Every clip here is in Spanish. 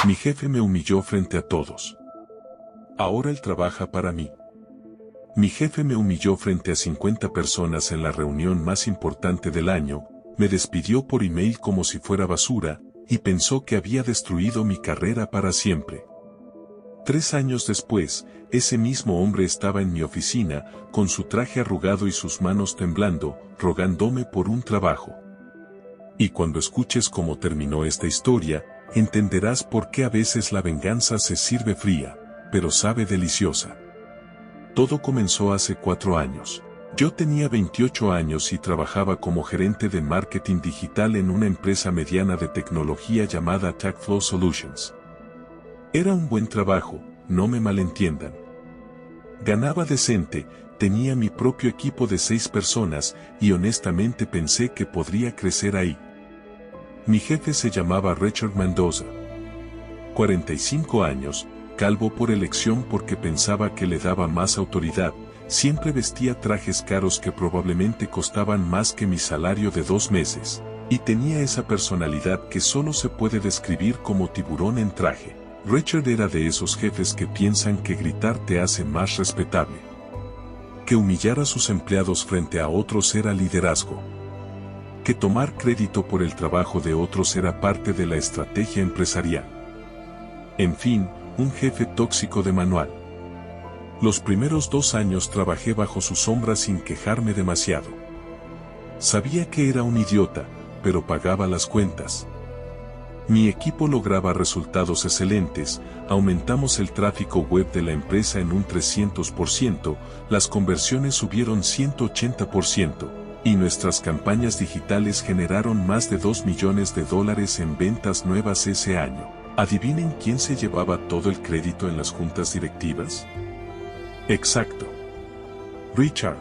Mi jefe me humilló frente a todos. Ahora él trabaja para mí. Mi jefe me humilló frente a 50 personas en la reunión más importante del año, me despidió por email como si fuera basura, y pensó que había destruido mi carrera para siempre. 3 años después, ese mismo hombre estaba en mi oficina, con su traje arrugado y sus manos temblando, rogándome por un trabajo. Y cuando escuches cómo terminó esta historia, entenderás por qué a veces la venganza se sirve fría, pero sabe deliciosa. Todo comenzó hace 4 años. Yo tenía 28 años y trabajaba como gerente de marketing digital en una empresa mediana de tecnología llamada TagFlow Solutions. Era un buen trabajo, no me malentiendan. Ganaba decente, tenía mi propio equipo de 6 personas y honestamente pensé que podría crecer ahí. Mi jefe se llamaba Richard Mendoza. 45 años, calvo por elección porque pensaba que le daba más autoridad, siempre vestía trajes caros que probablemente costaban más que mi salario de 2 meses, y tenía esa personalidad que solo se puede describir como tiburón en traje. Richard era de esos jefes que piensan que gritar te hace más respetable. Que humillar a sus empleados frente a otros era liderazgo. Que tomar crédito por el trabajo de otros era parte de la estrategia empresarial. En fin, un jefe tóxico de manual. Los primeros 2 años trabajé bajo su sombra sin quejarme demasiado. Sabía que era un idiota, pero pagaba las cuentas. Mi equipo lograba resultados excelentes, aumentamos el tráfico web de la empresa en un 300%, las conversiones subieron 180%, y nuestras campañas digitales generaron más de $2 millones en ventas nuevas ese año. ¿Adivinen quién se llevaba todo el crédito en las juntas directivas? Exacto. Richard.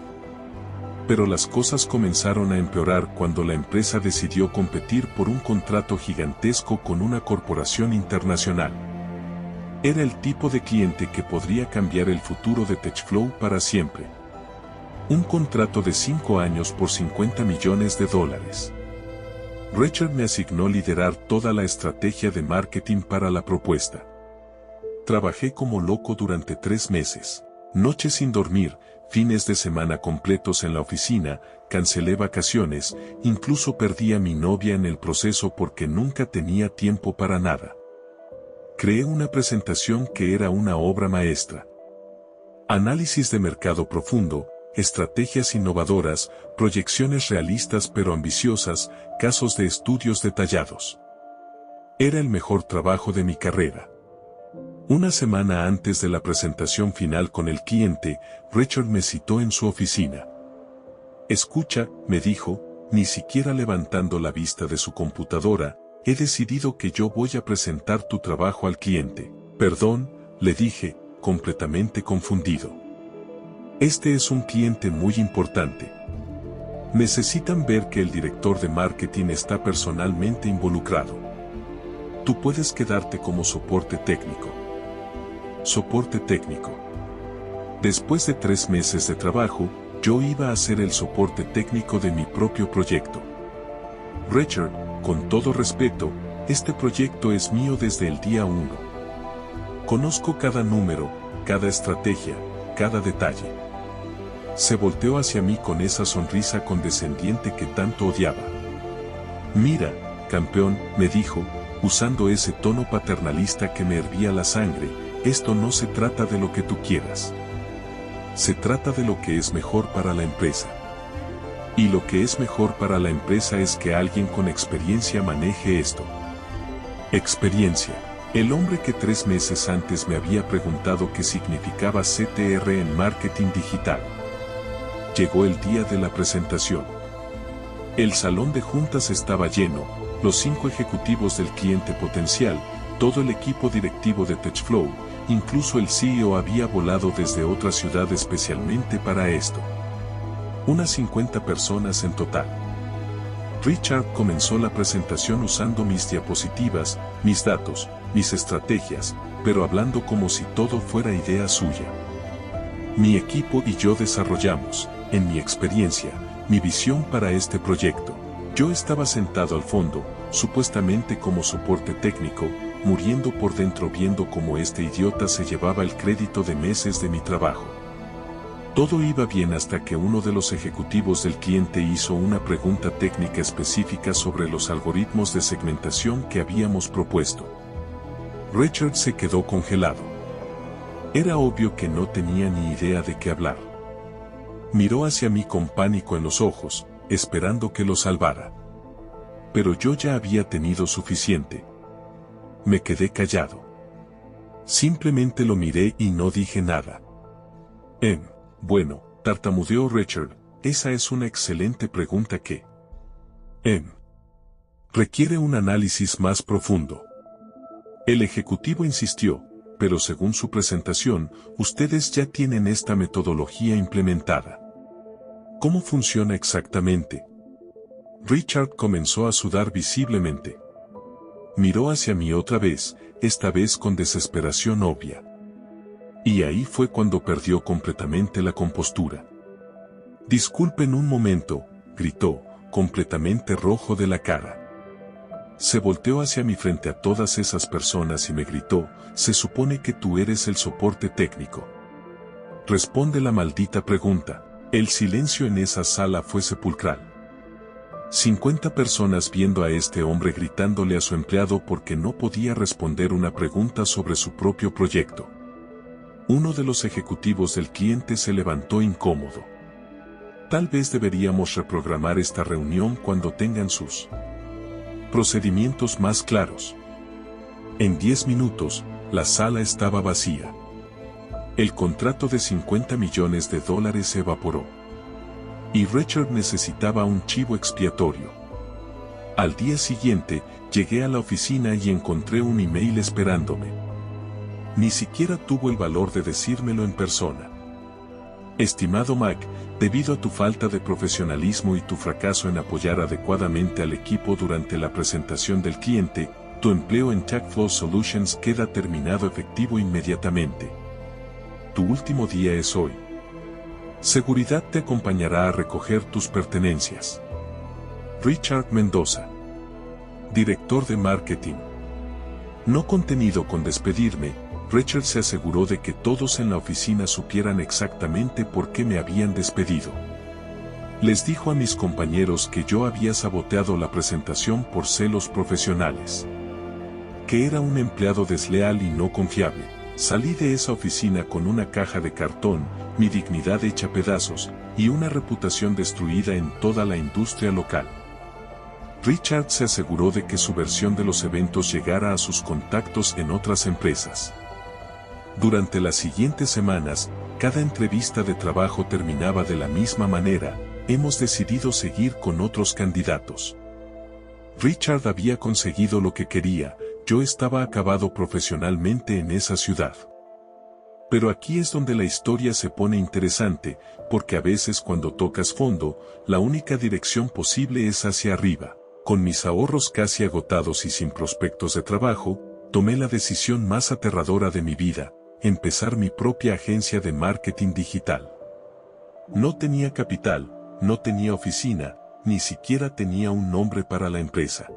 Pero las cosas comenzaron a empeorar cuando la empresa decidió competir por un contrato gigantesco con una corporación internacional. Era el tipo de cliente que podría cambiar el futuro de TagFlow para siempre. Un contrato de 5 años por $50 millones. Richard me asignó liderar toda la estrategia de marketing para la propuesta. Trabajé como loco durante 3 meses. Noches sin dormir, fines de semana completos en la oficina, cancelé vacaciones, incluso perdí a mi novia en el proceso porque nunca tenía tiempo para nada. Creé una presentación que era una obra maestra. Análisis de mercado profundo, estrategias innovadoras, proyecciones realistas pero ambiciosas, casos de estudios detallados. Era el mejor trabajo de mi carrera. Una semana antes de la presentación final con el cliente, Richard me citó en su oficina. Escucha, me dijo, ni siquiera levantando la vista de su computadora, he decidido que yo voy a presentar tu trabajo al cliente. Perdón, le dije, completamente confundido. Este es un cliente muy importante. Necesitan ver que el director de marketing está personalmente involucrado. Tú puedes quedarte como soporte técnico. Soporte técnico. Después de 3 meses de trabajo, yo iba a ser el soporte técnico de mi propio proyecto. Richard, con todo respeto, este proyecto es mío desde el día 1. Conozco cada número, cada estrategia, cada detalle. Se volteó hacia mí con esa sonrisa condescendiente que tanto odiaba. Mira, campeón, me dijo, usando ese tono paternalista que me hervía la sangre, esto no se trata de lo que tú quieras. Se trata de lo que es mejor para la empresa. Y lo que es mejor para la empresa es que alguien con experiencia maneje esto. Experiencia. El hombre que 3 meses antes me había preguntado qué significaba CTR en marketing digital. Llegó el día de la presentación. El salón de juntas estaba lleno, los 5 ejecutivos del cliente potencial, todo el equipo directivo de TagFlow, incluso el CEO había volado desde otra ciudad especialmente para esto. Unas 50 personas en total. Richard comenzó la presentación usando mis diapositivas, mis datos, mis estrategias, pero hablando como si todo fuera idea suya. Mi equipo y yo desarrollamos, en mi experiencia, mi visión para este proyecto. Yo estaba sentado al fondo, supuestamente como soporte técnico, muriendo por dentro viendo cómo este idiota se llevaba el crédito de meses de mi trabajo. Todo iba bien hasta que uno de los ejecutivos del cliente hizo una pregunta técnica específica sobre los algoritmos de segmentación que habíamos propuesto. Richard se quedó congelado. Era obvio que no tenía ni idea de qué hablar. Miró hacia mí con pánico en los ojos, esperando que lo salvara. Pero yo ya había tenido suficiente. Me quedé callado. Simplemente lo miré y no dije nada. Bueno, tartamudeó Richard, esa es una excelente pregunta que requiere un análisis más profundo. El ejecutivo insistió, pero según su presentación, ustedes ya tienen esta metodología implementada. ¿Cómo funciona exactamente? Richard comenzó a sudar visiblemente. Miró hacia mí otra vez, esta vez con desesperación obvia. Y ahí fue cuando perdió completamente la compostura. Disculpen un momento, gritó, completamente rojo de la cara. Se volteó hacia mí frente a todas esas personas y me gritó, se supone que tú eres el soporte técnico. Responde la maldita pregunta. El silencio en esa sala fue sepulcral. 50 personas viendo a este hombre gritándole a su empleado porque no podía responder una pregunta sobre su propio proyecto. Uno de los ejecutivos del cliente se levantó incómodo. Tal vez deberíamos reprogramar esta reunión cuando tengan sus procedimientos más claros. En 10 minutos, la sala estaba vacía. El contrato de $50 millones se evaporó. Y Richard necesitaba un chivo expiatorio. Al día siguiente, llegué a la oficina y encontré un email esperándome. Ni siquiera tuvo el valor de decírmelo en persona. Estimado Mac, debido a tu falta de profesionalismo y tu fracaso en apoyar adecuadamente al equipo durante la presentación del cliente, tu empleo en TechFlow Solutions queda terminado efectivo inmediatamente. Tu último día es hoy. Seguridad te acompañará a recoger tus pertenencias. Richard Mendoza, director de marketing. No contenido con despedirme, Richard se aseguró de que todos en la oficina supieran exactamente por qué me habían despedido. Les dijo a mis compañeros que yo había saboteado la presentación por celos profesionales. Que era un empleado desleal y no confiable. Salí de esa oficina con una caja de cartón, mi dignidad hecha pedazos, y una reputación destruida en toda la industria local. Richard se aseguró de que su versión de los eventos llegara a sus contactos en otras empresas. Durante las siguientes semanas, cada entrevista de trabajo terminaba de la misma manera, hemos decidido seguir con otros candidatos. Richard había conseguido lo que quería, yo estaba acabado profesionalmente en esa ciudad. Pero aquí es donde la historia se pone interesante, porque a veces cuando tocas fondo, la única dirección posible es hacia arriba. Con mis ahorros casi agotados y sin prospectos de trabajo, tomé la decisión más aterradora de mi vida, empezar mi propia agencia de marketing digital. No tenía capital, no tenía oficina, ni siquiera tenía un nombre para la empresa.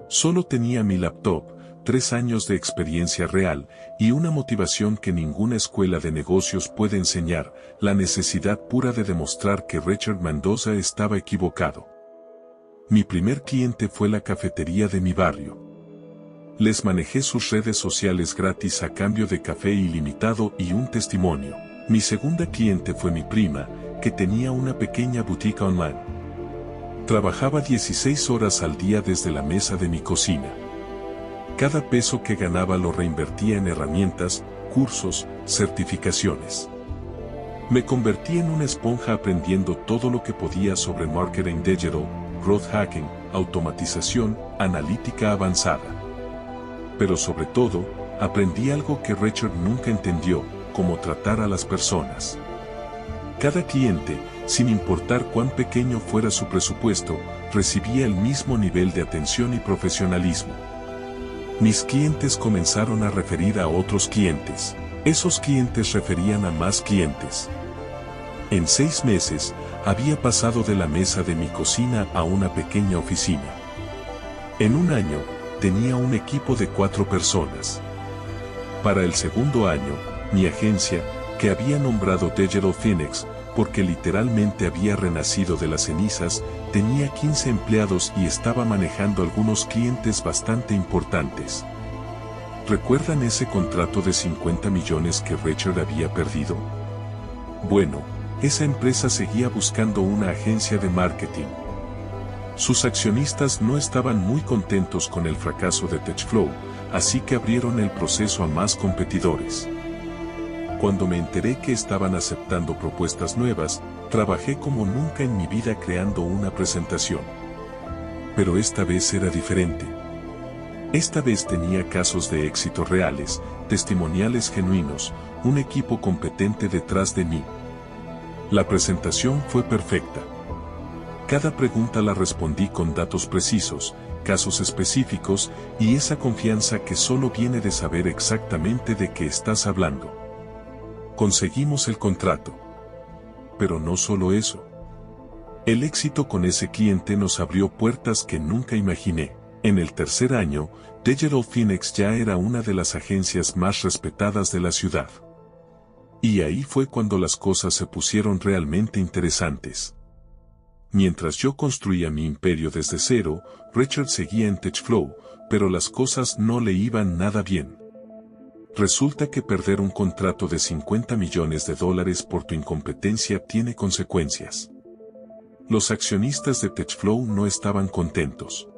Solo tenía mi laptop, 3 años de experiencia real, y una motivación que ninguna escuela de negocios puede enseñar, la necesidad pura de demostrar que Richard Mendoza estaba equivocado. Mi primer cliente fue la cafetería de mi barrio. Les manejé sus redes sociales gratis a cambio de café ilimitado y un testimonio. Mi segunda cliente fue mi prima, que tenía una pequeña boutique online. Trabajaba 16 horas al día desde la mesa de mi cocina. Cada peso que ganaba lo reinvertía en herramientas, cursos, certificaciones. Me convertí en una esponja aprendiendo todo lo que podía sobre marketing digital, growth hacking, automatización, analítica avanzada. Pero sobre todo, aprendí algo que Richard nunca entendió, cómo tratar a las personas. Cada cliente, sin importar cuán pequeño fuera su presupuesto, recibía el mismo nivel de atención y profesionalismo. Mis clientes comenzaron a referir a otros clientes. Esos clientes referían a más clientes. En 6 meses, había pasado de la mesa de mi cocina a una pequeña oficina. En un año, tenía un equipo de 4 personas. Para el segundo año, mi agencia, que había nombrado Digital Phoenix, porque literalmente había renacido de las cenizas, tenía 15 empleados y estaba manejando algunos clientes bastante importantes. ¿Recuerdan ese contrato de 50 millones que Richard había perdido? Bueno, esa empresa seguía buscando una agencia de marketing. Sus accionistas no estaban muy contentos con el fracaso de TechFlow, así que abrieron el proceso a más competidores. Cuando me enteré que estaban aceptando propuestas nuevas, trabajé como nunca en mi vida creando una presentación. Pero esta vez era diferente. Esta vez tenía casos de éxito reales, testimoniales genuinos, un equipo competente detrás de mí. La presentación fue perfecta. Cada pregunta la respondí con datos precisos, casos específicos y esa confianza que solo viene de saber exactamente de qué estás hablando. Conseguimos el contrato. Pero no solo eso. El éxito con ese cliente nos abrió puertas que nunca imaginé. En el tercer año, Digital Phoenix ya era una de las agencias más respetadas de la ciudad. Y ahí fue cuando las cosas se pusieron realmente interesantes. Mientras yo construía mi imperio desde cero, Richard seguía en TechFlow, pero las cosas no le iban nada bien. Resulta que perder un contrato de $50 millones por tu incompetencia tiene consecuencias. Los accionistas de TechFlow no estaban contentos.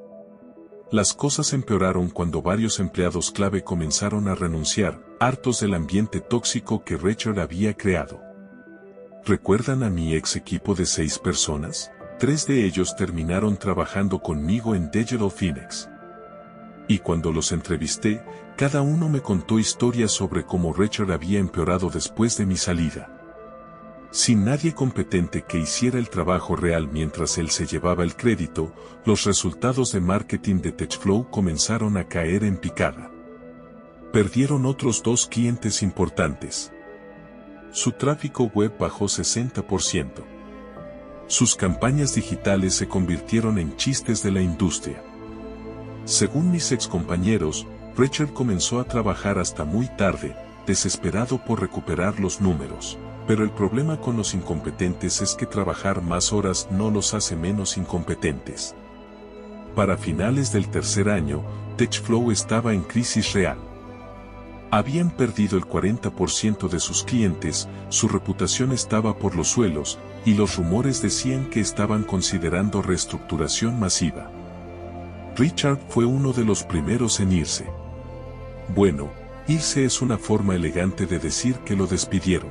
Las cosas empeoraron cuando varios empleados clave comenzaron a renunciar, hartos del ambiente tóxico que Richard había creado. ¿Recuerdan a mi ex equipo de 6 personas? 3 de ellos terminaron trabajando conmigo en Digital Phoenix. Y cuando los entrevisté, cada uno me contó historias sobre cómo Richard había empeorado después de mi salida. Sin nadie competente que hiciera el trabajo real mientras él se llevaba el crédito, los resultados de marketing de TechFlow comenzaron a caer en picada. Perdieron otros 2 clientes importantes. Su tráfico web bajó 60%. Sus campañas digitales se convirtieron en chistes de la industria. Según mis excompañeros, Richard comenzó a trabajar hasta muy tarde, desesperado por recuperar los números. Pero el problema con los incompetentes es que trabajar más horas no los hace menos incompetentes. Para finales del tercer año, TechFlow estaba en crisis real. Habían perdido el 40% de sus clientes, su reputación estaba por los suelos, y los rumores decían que estaban considerando reestructuración masiva. Richard fue uno de los primeros en irse. Bueno, irse es una forma elegante de decir que lo despidieron.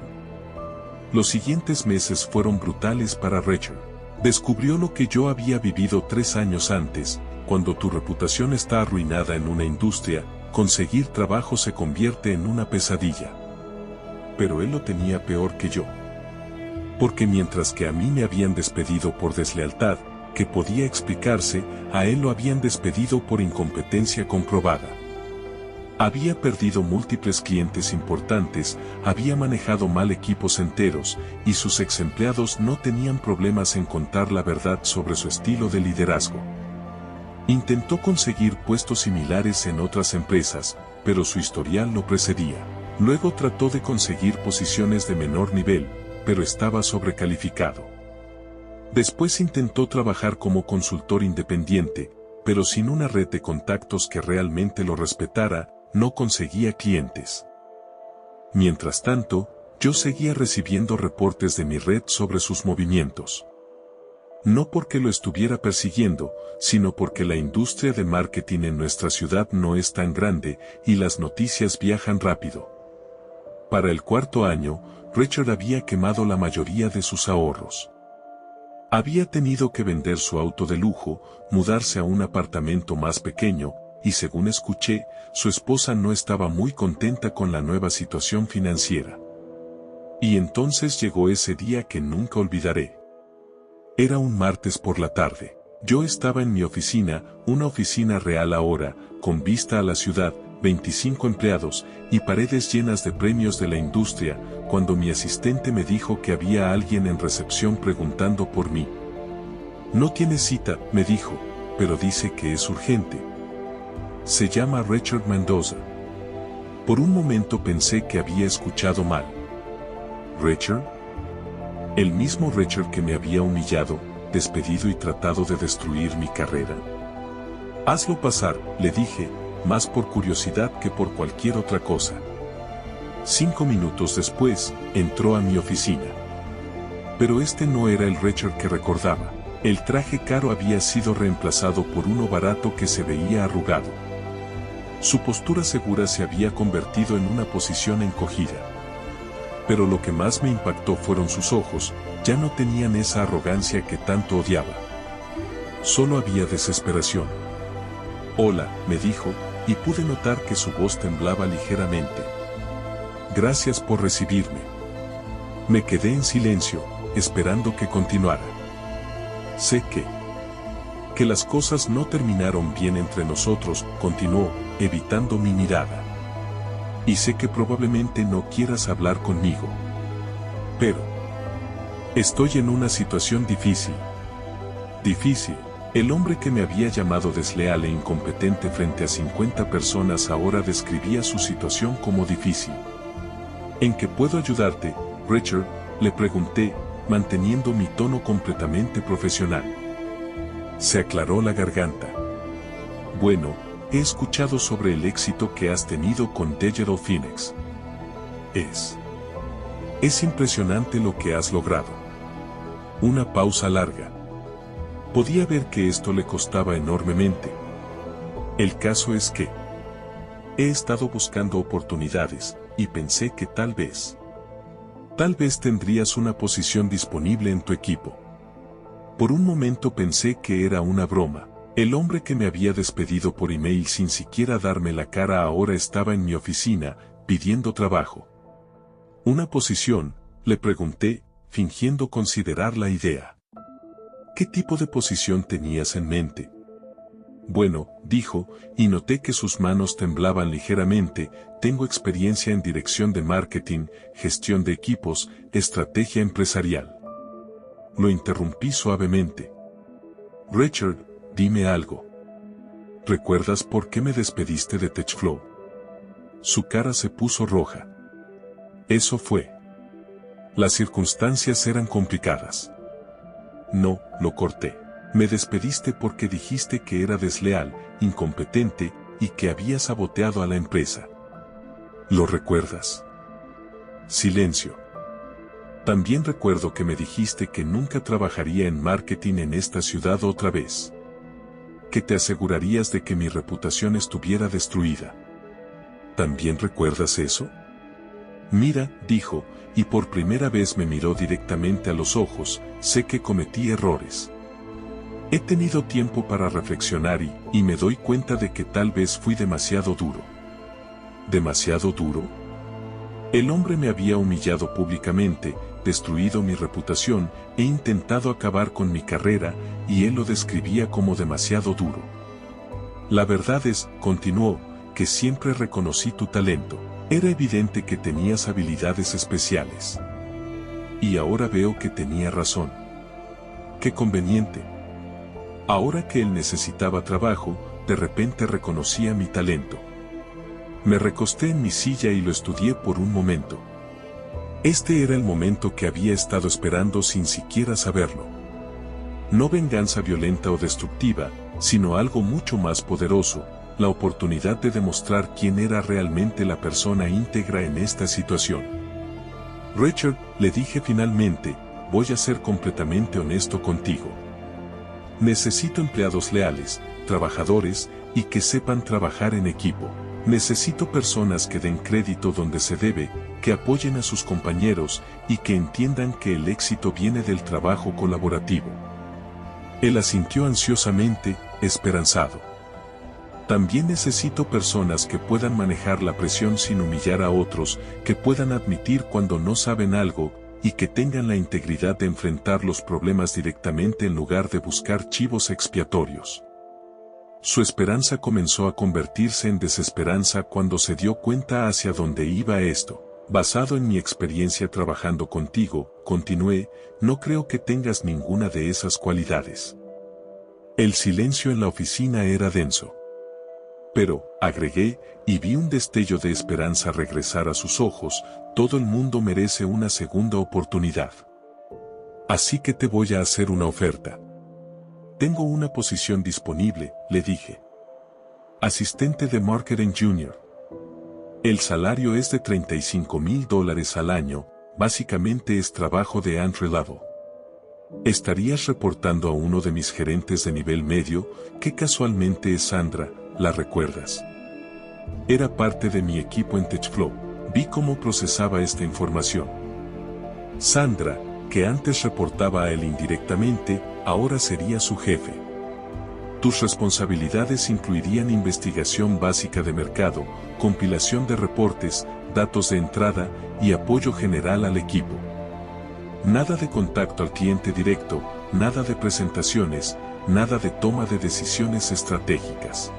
Los siguientes meses fueron brutales para Richard. Descubrió lo que yo había vivido 3 años antes: cuando tu reputación está arruinada en una industria, conseguir trabajo se convierte en una pesadilla. Pero él lo tenía peor que yo. Porque mientras que a mí me habían despedido por deslealtad, que podía explicarse, a él lo habían despedido por incompetencia comprobada. Había perdido múltiples clientes importantes, había manejado mal equipos enteros, y sus exempleados no tenían problemas en contar la verdad sobre su estilo de liderazgo. Intentó conseguir puestos similares en otras empresas, pero su historial lo precedía. Luego trató de conseguir posiciones de menor nivel, pero estaba sobrecalificado. Después intentó trabajar como consultor independiente, pero sin una red de contactos que realmente lo respetara, no conseguía clientes. Mientras tanto, yo seguía recibiendo reportes de mi red sobre sus movimientos. No porque lo estuviera persiguiendo, sino porque la industria de marketing en nuestra ciudad no es tan grande y las noticias viajan rápido. Para el cuarto año, Richard había quemado la mayoría de sus ahorros. Había tenido que vender su auto de lujo, mudarse a un apartamento más pequeño, y según escuché, su esposa no estaba muy contenta con la nueva situación financiera. Y entonces llegó ese día que nunca olvidaré. Era un martes por la tarde. Yo estaba en mi oficina, una oficina real ahora, con vista a la ciudad, 25 empleados, y paredes llenas de premios de la industria, cuando mi asistente me dijo que había alguien en recepción preguntando por mí. No tiene cita, me dijo, pero dice que es urgente. Se llama Richard Mendoza. Por un momento pensé que había escuchado mal. ¿Richard? El mismo Richard que me había humillado, despedido y tratado de destruir mi carrera. Hazlo pasar, le dije, más por curiosidad que por cualquier otra cosa. 5 minutos después, entró a mi oficina. Pero este no era el Richard que recordaba. El traje caro había sido reemplazado por uno barato que se veía arrugado. Su postura segura se había convertido en una posición encogida. Pero lo que más me impactó fueron sus ojos, ya no tenían esa arrogancia que tanto odiaba. Solo había desesperación. Hola, me dijo, y pude notar que su voz temblaba ligeramente. Gracias por recibirme. Me quedé en silencio, esperando que continuara. Sé que las cosas no terminaron bien entre nosotros, continuó, evitando mi mirada. Y sé que probablemente no quieras hablar conmigo. Pero estoy en una situación difícil. Difícil. El hombre que me había llamado desleal e incompetente frente a 50 personas ahora describía su situación como difícil. ¿En qué puedo ayudarte, Richard?, le pregunté, manteniendo mi tono completamente profesional. Se aclaró la garganta. Bueno, he escuchado sobre el éxito que has tenido con Digital Phoenix. Es impresionante lo que has logrado. Una pausa larga. Podía ver que esto le costaba enormemente. El caso es que he estado buscando oportunidades, y pensé que tal vez tendrías una posición disponible en tu equipo. Por un momento pensé que era una broma. El hombre que me había despedido por email sin siquiera darme la cara ahora estaba en mi oficina, pidiendo trabajo. ¿Una posición?, le pregunté, fingiendo considerar la idea. ¿Qué tipo de posición tenías en mente? Bueno, dijo, y noté que sus manos temblaban ligeramente. Tengo experiencia en dirección de marketing, gestión de equipos, estrategia empresarial. Lo interrumpí suavemente. Richard, dime algo. ¿Recuerdas por qué me despediste de TechFlow? Su cara se puso roja. Eso fue. Las circunstancias eran complicadas. No, lo corté. Me despediste porque dijiste que era desleal, incompetente, y que había saboteado a la empresa. ¿Lo recuerdas? Silencio. También recuerdo que me dijiste que nunca trabajaría en marketing en esta ciudad otra vez. Que te asegurarías de que mi reputación estuviera destruida. ¿También recuerdas eso? Mira, dijo, y por primera vez me miró directamente a los ojos. Sé que cometí errores. He tenido tiempo para reflexionar y me doy cuenta de que tal vez fui demasiado duro. ¿Demasiado duro? El hombre me había humillado públicamente, destruido mi reputación, e intentado acabar con mi carrera, y él lo describía como demasiado duro. La verdad es, continuó, que siempre reconocí tu talento. Era evidente que tenías habilidades especiales. Y ahora veo que tenía razón. Qué conveniente. Ahora que él necesitaba trabajo, de repente reconocía mi talento. Me recosté en mi silla y lo estudié por un momento. Este era el momento que había estado esperando sin siquiera saberlo. No venganza violenta o destructiva, sino algo mucho más poderoso, la oportunidad de demostrar quién era realmente la persona íntegra en esta situación. Richard, le dije finalmente, voy a ser completamente honesto contigo. Necesito empleados leales, trabajadores, y que sepan trabajar en equipo. Necesito personas que den crédito donde se debe, que apoyen a sus compañeros, y que entiendan que el éxito viene del trabajo colaborativo. Él asintió ansiosamente, esperanzado. También necesito personas que puedan manejar la presión sin humillar a otros, que puedan admitir cuando no saben algo, y que tengan la integridad de enfrentar los problemas directamente en lugar de buscar chivos expiatorios. Su esperanza comenzó a convertirse en desesperanza cuando se dio cuenta hacia dónde iba esto. Basado en mi experiencia trabajando contigo, continué, no creo que tengas ninguna de esas cualidades. El silencio en la oficina era denso. Pero, agregué, y vi un destello de esperanza regresar a sus ojos, todo el mundo merece una segunda oportunidad. Así que te voy a hacer una oferta. Tengo una posición disponible, le dije. Asistente de Marketing Junior. El salario es de $35,000 al año, básicamente es trabajo de entry level. Estarías reportando a uno de mis gerentes de nivel medio, que casualmente es Sandra, ¿la recuerdas? Era parte de mi equipo en TechFlow. Vi cómo procesaba esta información. Sandra, que antes reportaba a él indirectamente, ahora sería su jefe. Tus responsabilidades incluirían investigación básica de mercado, compilación de reportes, datos de entrada y apoyo general al equipo. Nada de contacto al cliente directo, nada de presentaciones, nada de toma de decisiones estratégicas.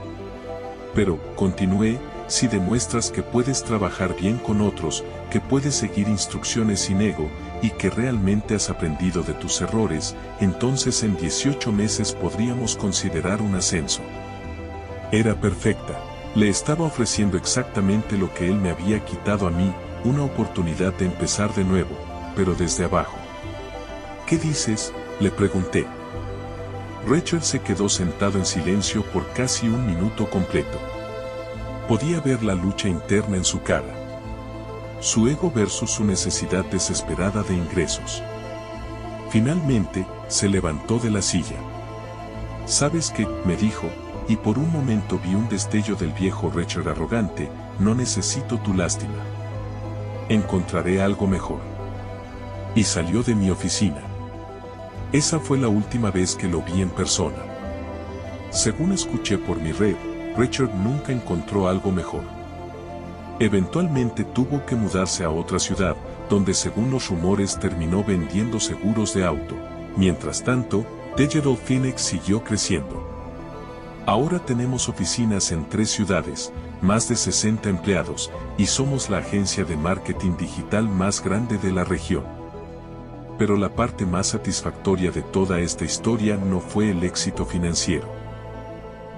Pero, continué, si demuestras que puedes trabajar bien con otros, que puedes seguir instrucciones sin ego, y que realmente has aprendido de tus errores, entonces en 18 meses podríamos considerar un ascenso. Era perfecta. Le estaba ofreciendo exactamente lo que él me había quitado a mí, una oportunidad de empezar de nuevo, pero desde abajo. ¿Qué dices?, le pregunté. Richard se quedó sentado en silencio por casi un minuto completo. Podía ver la lucha interna en su cara. Su ego versus su necesidad desesperada de ingresos. Finalmente, se levantó de la silla. ¿Sabes qué?, me dijo, y por un momento vi un destello del viejo Richard arrogante, no necesito tu lástima. Encontraré algo mejor. Y salió de mi oficina. Esa fue la última vez que lo vi en persona. Según escuché por mi red, Richard nunca encontró algo mejor. Eventualmente tuvo que mudarse a otra ciudad, donde según los rumores terminó vendiendo seguros de auto. Mientras tanto, Digital Phoenix siguió creciendo. Ahora tenemos oficinas en 3 ciudades, más de 60 empleados, y somos la agencia de marketing digital más grande de la región. Pero la parte más satisfactoria de toda esta historia no fue el éxito financiero.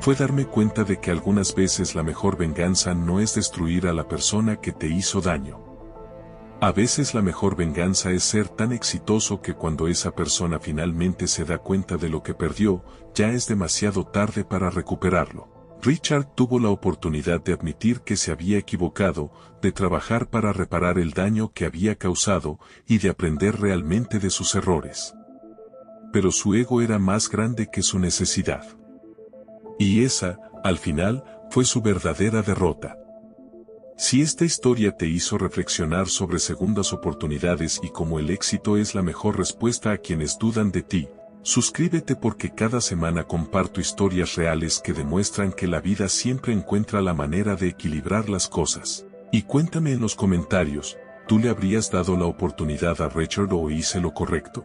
Fue darme cuenta de que algunas veces la mejor venganza no es destruir a la persona que te hizo daño. A veces la mejor venganza es ser tan exitoso que cuando esa persona finalmente se da cuenta de lo que perdió, ya es demasiado tarde para recuperarlo. Richard tuvo la oportunidad de admitir que se había equivocado, de trabajar para reparar el daño que había causado y de aprender realmente de sus errores. Pero su ego era más grande que su necesidad. Y esa, al final, fue su verdadera derrota. Si esta historia te hizo reflexionar sobre segundas oportunidades y cómo el éxito es la mejor respuesta a quienes dudan de ti, suscríbete porque cada semana comparto historias reales que demuestran que la vida siempre encuentra la manera de equilibrar las cosas. Y cuéntame en los comentarios, ¿tú le habrías dado la oportunidad a Richard o hice lo correcto?